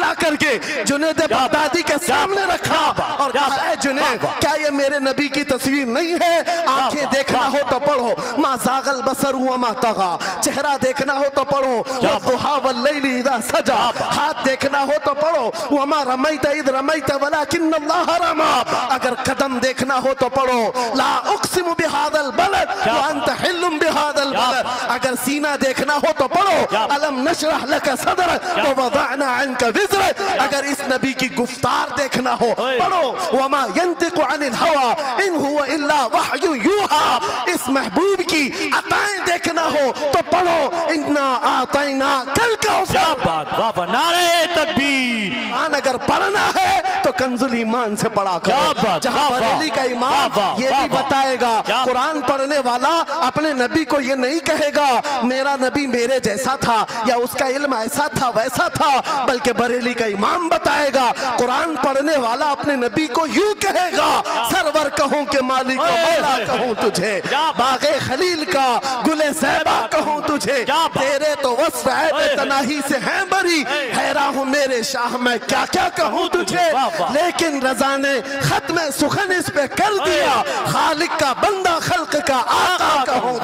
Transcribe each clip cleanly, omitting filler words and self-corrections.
खड़ा करके जुनैद बगदादी के सामने रखा और कहा, जुनैद क्या ये मेरे नबी की तस्वीर नहीं है? आंखें देखना हो तो पढ़ो, मा ज़ागल बसर हुआ मा तगा, चेहरा देखना हो तो पढ़ो, वद्दुहा वल्लैलि इज़ा सजा, हाथ देखना हो तो पढ़ो, वमा रमैत इज़ रमैत वलाकिन्नल्लाह रमा, अगर कदम देखना हो तो पढ़ो, ला उक़सिमु बिहादल बलद व अंत हिल्लुम बिहादल बलद, अगर सीना देखना हो तो पढ़ो, अलम नशरह लक सदरक व वदअना अन्का विज़रक, अगर इस नबी की गुफ्तार देखना हो पढ़ो, वमा यंतिकु अनिल हवा इन हुवा इल्ला वहयु यूहा, इस महबूब की अताएं देखना हो तो पढ़ो, इन्ना आतैना कल का नारे तकबीर। अगर पढ़ना है तो कंजुल ईमान से पढ़ा करो, जहां बरेली का इमाम ये भी बताएगा, कुरान पढ़ने वाला अपने नबी को ये नहीं कहेगा मेरा नबी मेरे जैसा था या उसका इल्म ऐसा था वैसा था, बल्कि बरेली का इमाम बताएगा कुरान पढ़ने वाला अपने नबी को यूं कहेगा, सरवर कहूं के मालिक मौला कहूं तुझे, बागे खलील का गुले ज़ैबा कहूं तुझे, तेरे तो वस्फ है तनाही से है बरी, हैरान हूं मेरे शाह मैं क्या क्या कहूं तुझे, लेकिन रज़ा ने खत्म सुखन इस पे कर दिया, खालिक का बंदा खल्क का आका कहूं।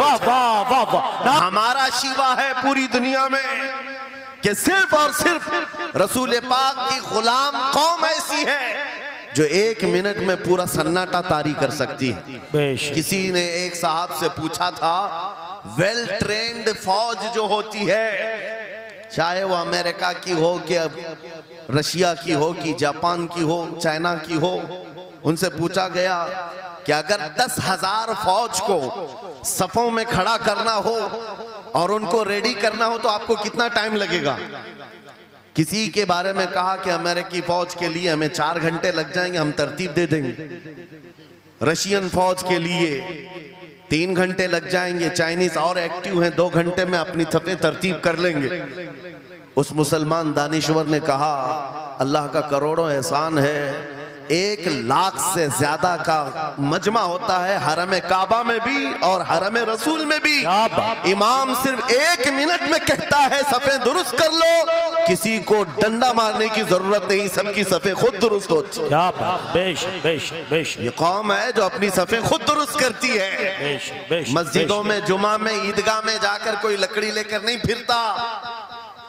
हमारा शिवा है पूरी दुनिया में कि सिर्फ और सिर्फ रसूल पाक की गुलाम कौम ऐसी है जो 1 मिनट में पूरा सन्नाटा तारी कर सकती है। किसी ने एक साहब से पूछा था, वेल ट्रेंड फौज जो होती है, चाहे वो अमेरिका की हो कि रशिया की हो कि जापान की हो, चाइना की हो, उनसे पूछा गया कि अगर 10,000 फौज को सफों में खड़ा करना हो और उनको रेडी करना हो तो आपको कितना टाइम लगेगा? किसी के बारे में कहा कि अमेरिकी फौज के लिए हमें 4 घंटे लग जाएंगे, हम तरतीब दे देंगे। रशियन फौज के लिए 3 घंटे लग जाएंगे, चाइनीज और एक्टिव हैं, 2 घंटे में अपनी थपे तरतीब कर लेंगे। उस मुसलमान दानिश्वर ने कहा, अल्लाह का करोड़ों एहसान है, 1 लाख से ज्यादा का मजमा होता है हरम काबा में भी और हरम रसूल में भी। इमाम सिर्फ 1 मिनट में कहता है सफ़े दुरुस्त कर लो, किसी को डंडा मारने की जरूरत नहीं, सबकी सफ़े खुद दुरुस्त होती है। ये कौम है जो अपनी सफ़े खुद दुरुस्त करती है। मस्जिदों में, जुमा में, ईदगाह में जाकर कोई लकड़ी लेकर नहीं फिरता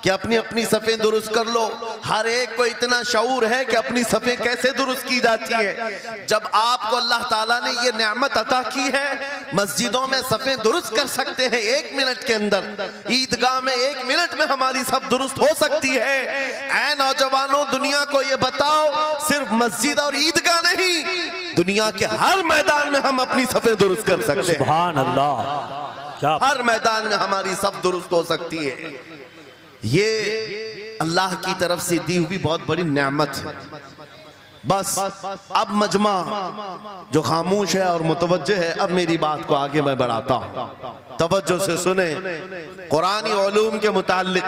कि अपनी अपनी सफ़ें दुरुस्त कर लो। हर एक को इतना शऊर है कि अपनी सफ़ें कैसे दुरुस्त की जाती है। जब आपको अल्लाह ताला ने ये नेमत अता की है, मस्जिदों में सफ़ें दुरुस्त कर सकते हैं 1 मिनट के अंदर, ईदगाह में 1 मिनट में हमारी सब दुरुस्त हो सकती है। ऐ नौजवानों, दुनिया को ये बताओ, सिर्फ मस्जिद और ईदगाह नहीं, दुनिया के हर मैदान में हम अपनी सफ़ें दुरुस्त कर सकते हैं। सुभान अल्लाह, हर मैदान में हमारी सब दुरुस्त हो सकती है। ये अल्लाह की तरफ से दी हुई बहुत बड़ी नेमत है। बस अब मजमा जो खामोश है और मुतवज्जे है, अब मेरी बात को आगे मैं बढ़ाता हूँ, तवज्जो से सुने। कुरानी उलूम के मुताल्लिक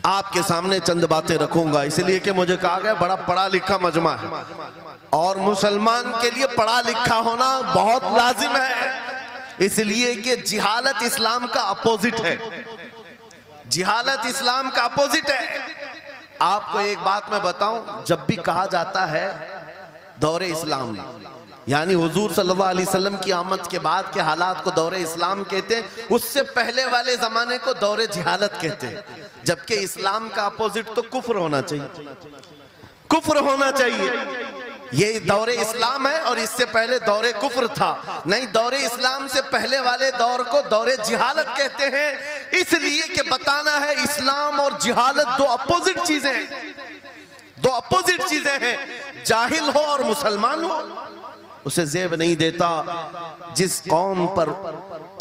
आपके सामने चंद बातें रखूंगा, इसलिए कि मुझे कहा गया बड़ा पढ़ा लिखा मजमा है और मुसलमान के लिए पढ़ा लिखा होना बहुत लाजिम है, इसलिए कि जिहालत इस्लाम का अपोजिट है। जिहालत इस्लाम का अपोजिट है। आपको एक बात मैं बताऊं, जब भी कहा जाता है दौरे इस्लाम, यानी हुजूर सल्लल्लाहु अलैहि वसल्लम की आमद के बाद के हालात को दौरे इस्लाम कहते हैं, उससे पहले वाले जमाने को दौरे जिहालत कहते हैं। जबकि इस्लाम का अपोजिट तो कुफ्र होना चाहिए, कुफ्र होना चाहिए। ये दौरे इस्लाम है और इससे पहले दौरे कुफ्र था। नहीं, दौरे इस्लाम से पहले वाले दौर को दौरे जिहालत कहते हैं, इसलिए कि बताना है इस्लाम और जिहालत दो अपोजिट चीजें हैं, दो अपोजिट चीजें हैं। जाहिल हो और मुसलमान हो उसे जेब नहीं देता। जिस कौम पर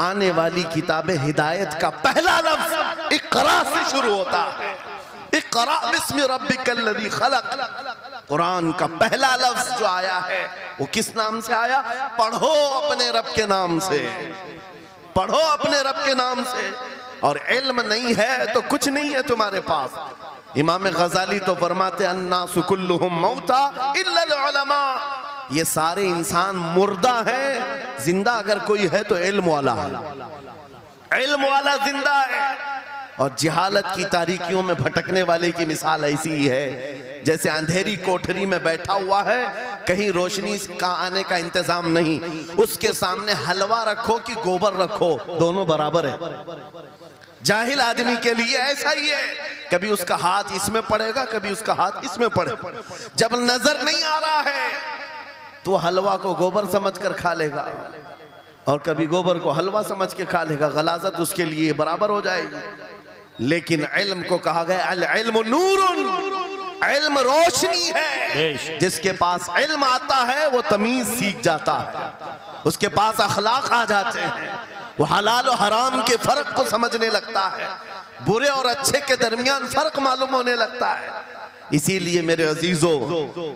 आने वाली किताबे हिदायत का पहला लफ्ज इक़रा से शुरू होता है, इक़रा बिस्मि रब्बिकल्लज़ी खलक़, कुरान का पहला लफ्ज जो आया है वो किस नाम से आया? पढ़ो अपने रब के नाम से, पढ़ो अपने रब के नाम से। और इल्म नहीं है तो कुछ नहीं है तुम्हारे पास। इमाम गजाली तो फरमाते अन्नासु कुल्लुहुम मौता इल्लल उलमा, ये सारे इंसान मुर्दा हैं, जिंदा अगर कोई है तो इल्म वाला है, इल्म वाला जिंदा है। और जिहालत की तारीकियों में भटकने वाले की मिसाल ऐसी ही है जैसे अंधेरी कोठरी में बैठा हुआ है, कहीं रोशनी का आने का इंतजाम नहीं, उसके सामने हलवा रखो कि गोबर रखो, दोनों बराबर है। जाहिल आदमी के लिए ऐसा ही है, कभी उसका हाथ इसमें पड़ेगा, कभी उसका हाथ इसमें पड़ेगा। जब नजर नहीं आ रहा है तो हलवा को गोबर समझकर खा लेगा और कभी गोबर को हलवा समझ के खा लेगा, गलाजत उसके लिए बराबर हो जाएगी। लेकिन इल्म को कहा गया अल इल्म नूरुन, इल्म रोशनी है। जिसके पास इल्म आता है वो तमीज सीख जाता है, उसके पास अखलाक आ जाते हैं, वो हलाल और हराम के फर्क को समझने लगता है, बुरे और अच्छे के दरमियान फर्क मालूम होने लगता है। इसीलिए मेरे अजीजों,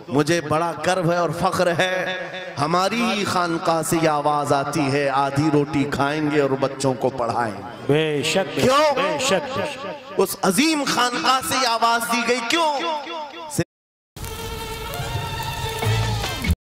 मुझे बड़ा गर्व है और फख्र है, हमारी ही खानकाह से यह आवाज आती है, आधी रोटी खाएंगे और बच्चों को पढ़ाएंगे। बेशक, क्यों? बेशक। उस अजीम खानकाह से यह आवाज दी गई, क्यों?